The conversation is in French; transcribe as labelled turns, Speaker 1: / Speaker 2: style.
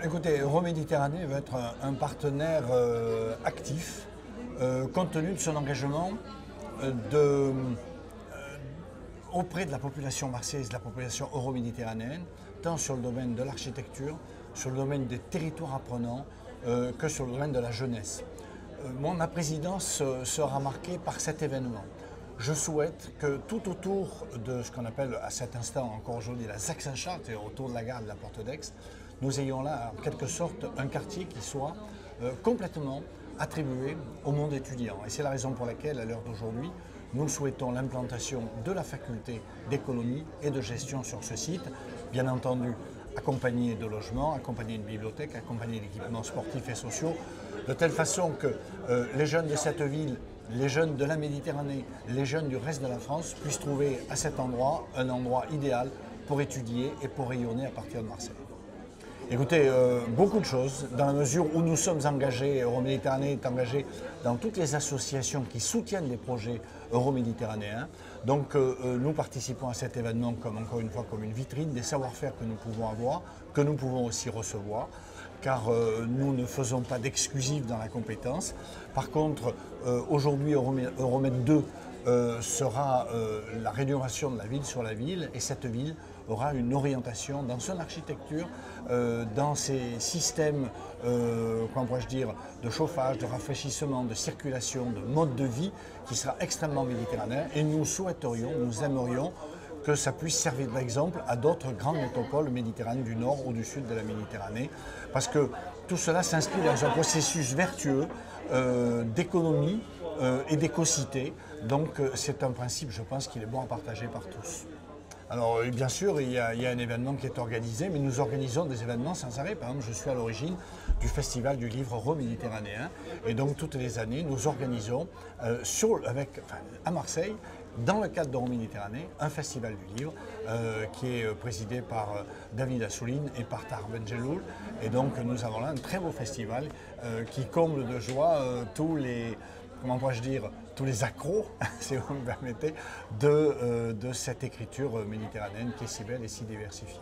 Speaker 1: Écoutez, Euroméditerranée va être un partenaire actif compte tenu de son engagement de, auprès de la population marseillaise, de la population euroméditerranéenne, tant sur le domaine de l'architecture, sur le domaine des territoires apprenants, que sur le domaine de la jeunesse. Moi, ma présidence sera marquée par cet événement. Je souhaite que tout autour de ce qu'on appelle à cet instant, encore aujourd'hui, la Sachsenstadt, et autour de la gare de la Porte d'Aix, nous ayons là, en quelque sorte, un quartier qui soit complètement attribué au monde étudiant. Et c'est la raison pour laquelle, à l'heure d'aujourd'hui, nous souhaitons l'implantation de la faculté d'économie et de gestion sur ce site, bien entendu accompagné de logements, accompagné de bibliothèques, accompagné d'équipements sportifs et sociaux, de telle façon que les jeunes de cette ville, les jeunes de la Méditerranée, les jeunes du reste de la France puissent trouver à cet endroit un endroit idéal pour étudier et pour rayonner à partir de Marseille. Écoutez, beaucoup de choses, dans la mesure où nous sommes engagés, Euroméditerranée est engagé dans toutes les associations qui soutiennent les projets euroméditerranéens. Donc nous participons à cet événement comme, encore une fois, comme une vitrine des savoir-faire que nous pouvons avoir, que nous pouvons aussi recevoir, car nous ne faisons pas d'exclusif dans la compétence. Par contre, aujourd'hui, Euromed 2 sera la rénovation de la ville sur la ville, et cette ville aura une orientation dans son architecture, dans ses systèmes, comment pourrais-je dire, de chauffage, de rafraîchissement, de circulation, de mode de vie, qui sera extrêmement méditerranéen, et nous souhaiterions, nous aimerions que ça puisse servir d'exemple à d'autres grandes métropoles méditerranéennes du nord ou du sud de la Méditerranée, parce que tout cela s'inscrit dans un processus vertueux d'économie et d'écocité. Donc c'est un principe, je pense, qu'il est bon à partager par tous. Alors bien sûr, il y a un événement qui est organisé, mais nous organisons des événements sans arrêt. Par exemple, je suis à l'origine du Festival du Livre Euroméditerranéen, et donc toutes les années, nous organisons à Marseille, dans le cadre d'Euroméditerranée, un festival du livre qui est présidé par David Assouline et par Tahar Benjeloul. Et donc nous avons là un très beau festival qui comble de joie tous les, comment pourrais-je dire, tous les accros, si vous me permettez, de cette écriture méditerranéenne qui est si belle et si diversifiée.